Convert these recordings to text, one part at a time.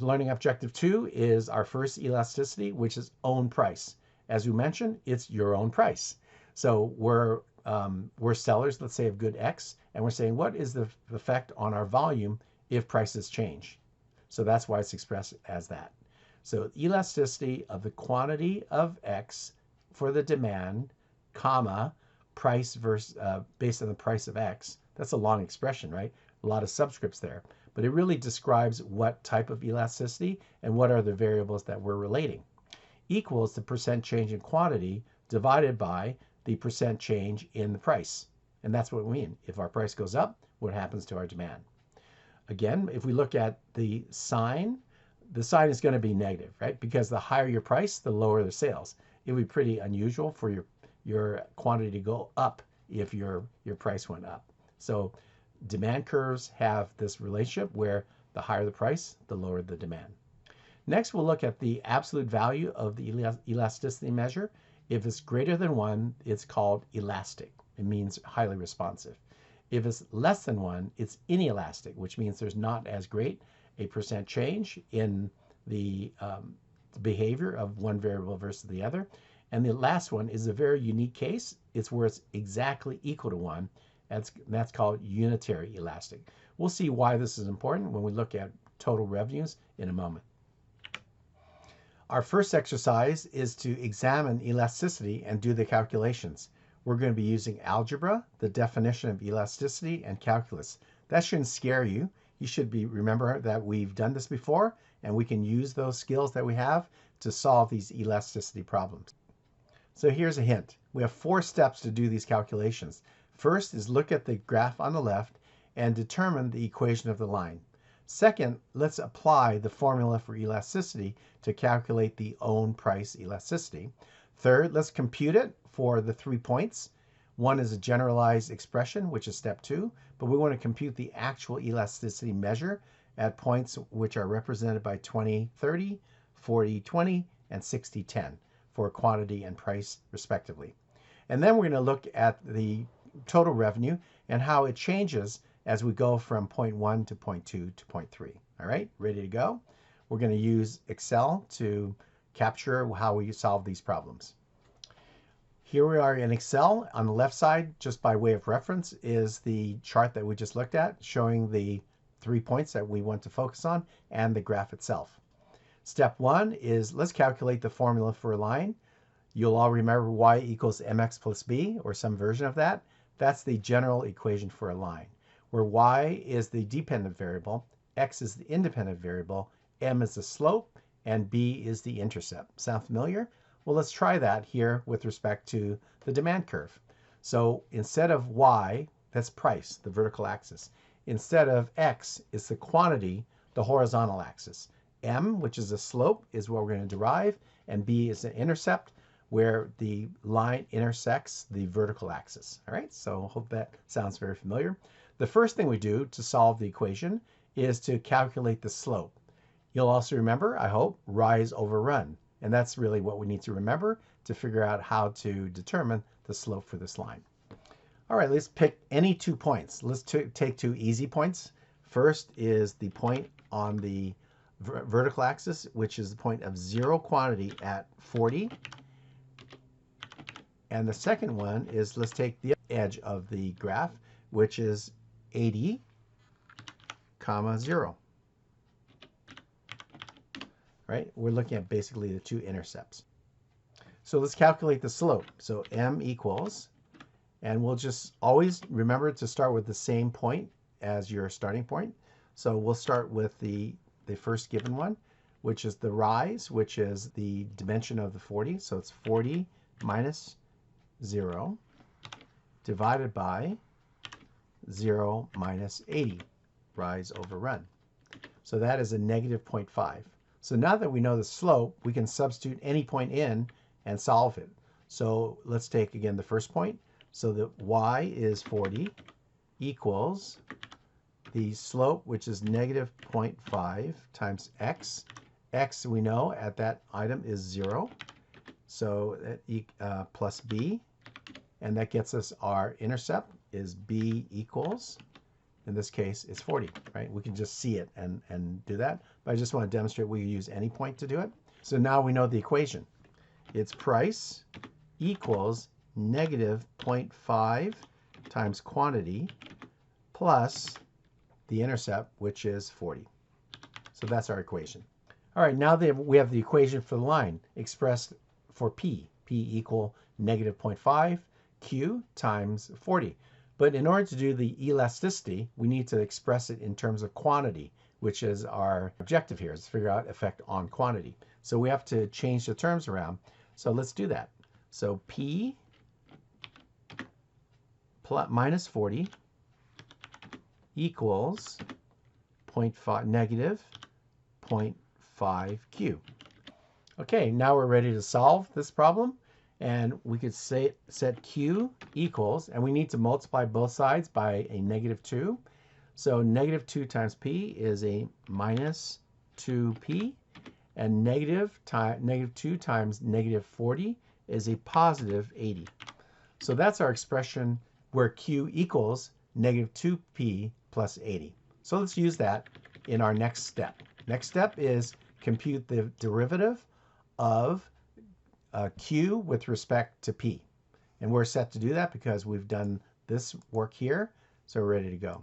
Learning objective 2 is our first elasticity, which is own price. As we mentioned, it's your own price. So we're sellers, let's say, of good X, and we're saying what is the effect on our volume if prices change. So that's why it's expressed as that. So elasticity of the quantity of X for the demand, comma, price versus based on the price of X. That's a long expression, right? A lot of subscripts there. But it really describes what type of elasticity and what are the variables that we're relating. Equals the percent change in quantity divided by the percent change in the price. And that's what we mean. If our price goes up, what happens to our demand? Again, if we look at the sign is going to be negative, right? Because the higher your price, the lower the sales. It would be pretty unusual for your quantity to go up if your price went up. So demand curves have this relationship where the higher the price, the lower the demand. Next, we'll look at the absolute value of the elasticity measure. If it's greater than 1, it's called elastic. It means highly responsive. If it's less than 1, it's inelastic, which means there's not as great a percent change in the behavior of one variable versus the other. And the last one is a very unique case. It's where it's exactly equal to 1. That's called unitary elastic. We'll see why this is important when we look at total revenues in a moment. Our first exercise is to examine elasticity and do the calculations. We're going to be using algebra, the definition of elasticity, and calculus. That shouldn't scare you. You should remember that we've done this before, and we can use those skills that we have to solve these elasticity problems. So here's a hint. We have 4 steps to do these calculations. First is look at the graph on the left and determine the equation of the line. Second, let's apply the formula for elasticity to calculate the own price elasticity. Third, let's compute it for the 3 points. One is a generalized expression, which is step 2, but we want to compute the actual elasticity measure at points which are represented by 20-30, 40-20, and 60-10 for quantity and price respectively. And then we're going to look at the total revenue and how it changes as we go from point 1 to point 2 to point 3. All right, ready to go? We're going to use Excel to capture how we solve these problems. Here we are in Excel. On the left side, just by way of reference, is the chart that we just looked at, showing the 3 points that we want to focus on and the graph itself. Step 1 is let's calculate the formula for a line. You'll all remember y equals mx plus b, or some version of that. That's the general equation for a line, where y is the dependent variable, x is the independent variable, m is the slope, and b is the intercept. Sound familiar? Well, let's try that here with respect to the demand curve. So instead of y, that's price, the vertical axis. Instead of x, it's the quantity, the horizontal axis. M, which is the slope, is what we're going to derive, and b is the intercept, where the line intersects the vertical axis. All right, so hope that sounds very familiar. The first thing we do to solve the equation is to calculate the slope. You'll also remember, I hope, rise over run. And that's really what we need to remember to figure out how to determine the slope for this line. All right, let's pick any 2 points. Let's take 2 easy points. First is the point on the vertical axis, which is the point of 0 quantity at 40. And the second one is, let's take the edge of the graph, which is 80, 0. Right? We're looking at basically the 2 intercepts. So let's calculate the slope. So m equals, and we'll just always remember to start with the same point as your starting point. So we'll start with the first given one, which is the rise, which is the dimension of the 40. So it's 40 minus 0 divided by 0 minus 80, rise over run. So that is a negative 0.5. So now that we know the slope, we can substitute any point in and solve it. So let's take again the first point. So that y is 40 equals the slope, which is negative 0.5 times x. X, we know at that item is 0. So that plus b. And that gets us our intercept is b equals in this case, is 40, right? We can just see it and do that. But I just want to demonstrate we can use any point to do it. So now we know the equation. It's price equals negative 0.5 times quantity plus the intercept, which is 40. So that's our equation. All right, now we have the equation for the line expressed for P. P equal negative 0.5 Q times 40. But in order to do the elasticity, we need to express it in terms of quantity, which is our objective here, is to figure out effect on quantity. So we have to change the terms around. So let's do that. So P minus 40 equals negative 0.5 Q. Okay, now we're ready to solve this problem. And we could set Q equals, and we need to multiply both sides by a negative 2. So negative 2 times P is a minus 2P. And negative 2 times negative 40 is a positive 80. So that's our expression where Q equals negative 2P plus 80. So let's use that in our next step. Next step is compute the derivative of Q with respect to P. And we're set to do that because we've done this work here. So we're ready to go.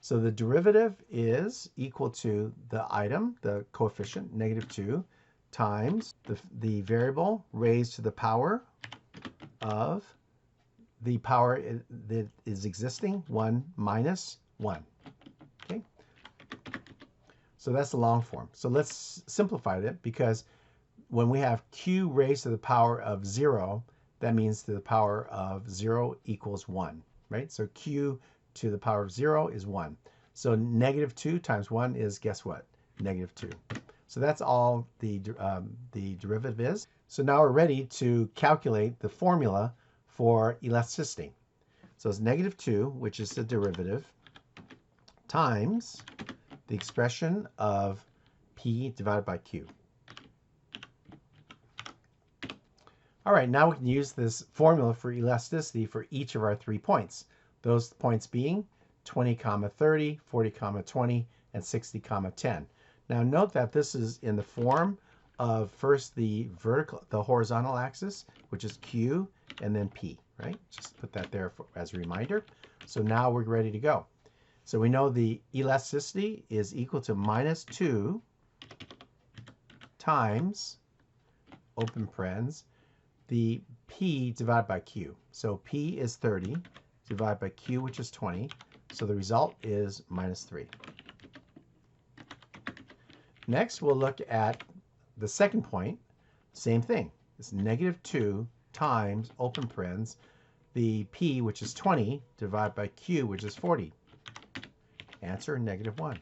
So the derivative is equal to the item, the coefficient, negative 2, times the variable raised to the power of the power that is existing, 1 minus 1. Okay? So that's the long form. So let's simplify that, because when we have Q raised to the power of 0, that means to the power of 0 equals 1, right? So Q to the power of 0 is 1. So negative 2 times 1 is, guess what? Negative 2. So that's all the derivative is. So now we're ready to calculate the formula for elasticity. So it's negative 2, which is the derivative, times the expression of P divided by Q. All right, now we can use this formula for elasticity for each of our 3 points. Those points being 20, 30, 40, 20, and 60, 10. Now note that this is in the form of first the horizontal axis, which is Q, and then P, right? Just put that there as a reminder. So now we're ready to go. So we know the elasticity is equal to minus 2 times, open parens, the P divided by Q. So P is 30 divided by Q, which is 20. So the result is minus 3. Next, we'll look at the second point. Same thing. It's negative 2 times, open parens, the P, which is 20, divided by Q, which is 40. Answer, negative 1.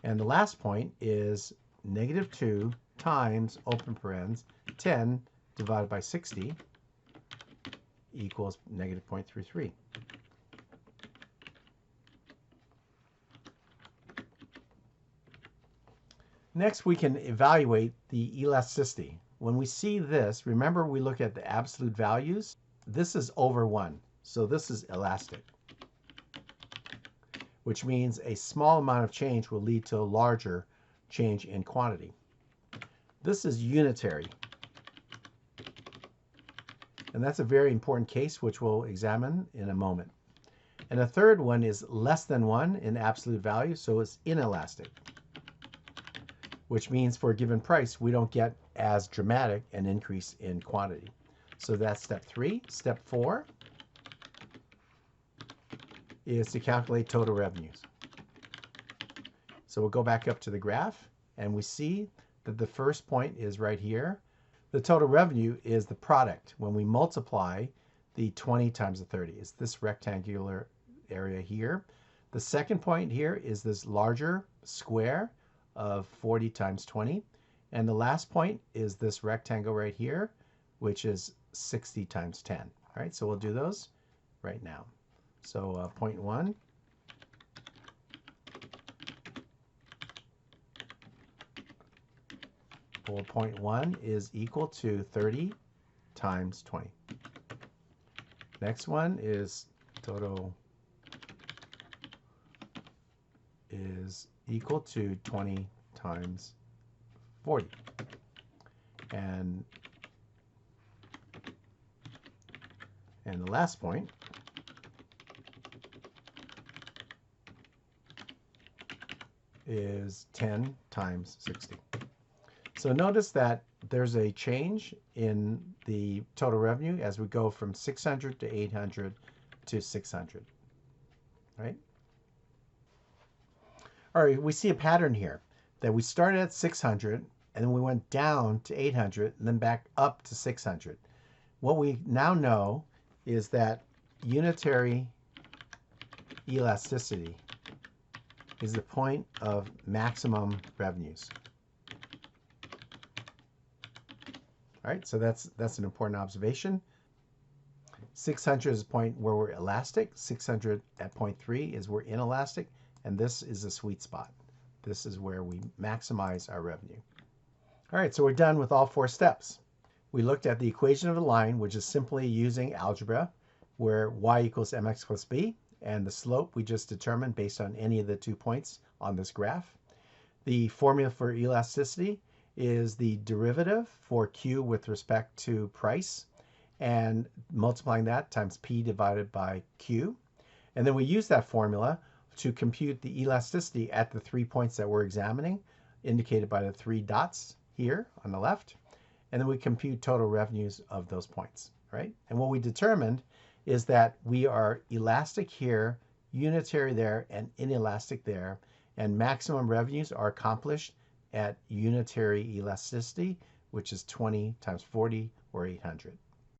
And the last point is negative 2 times, open parens, 10 divided by 60 equals negative 0.33. Next, we can evaluate the elasticity. When we see this, remember we look at the absolute values. This is over 1, so this is elastic, which means a small amount of change will lead to a larger change in quantity. This is unitary, and that's a very important case, which we'll examine in a moment. And a third one is less than 1 in absolute value, so it's inelastic, which means for a given price, we don't get as dramatic an increase in quantity. So that's step 3. Step 4 is to calculate total revenues. So we'll go back up to the graph, and we see that the first point is right here. The total revenue is the product when we multiply the 20 times the 30. It's this rectangular area here. The second point here is this larger square of 40 times 20. And the last point is this rectangle right here, which is 60 times 10. All right, so we'll do those right now. So point 1. Well, point 1 is equal to 30 times 20. Next one is total is equal to 20 times 40. And the last point is 10 times 60. So notice that there's a change in the total revenue as we go from 600 to 800 to 600, right? All right, we see a pattern here that we started at 600 and then we went down to 800 and then back up to 600. What we now know is that unitary elasticity is the point of maximum revenues. All right, so that's an important observation. 600 is a point where we're elastic. 600 at 0.3 is we're inelastic, and this is a sweet spot. This is where we maximize our revenue. All right, so we're done with all 4 steps. We looked at the equation of a line, which is simply using algebra, where y equals mx plus b, and the slope we just determined based on any of the 2 points on this graph. The formula for elasticity is the derivative for Q with respect to price, and multiplying that times P divided by Q. And then we use that formula to compute the elasticity at the 3 points that we're examining, indicated by the 3 dots here on the left. And then we compute total revenues of those points, right? And what we determined is that we are elastic here, unitary there, and inelastic there, and maximum revenues are accomplished at unitary elasticity, which is 20 times 40 or 800.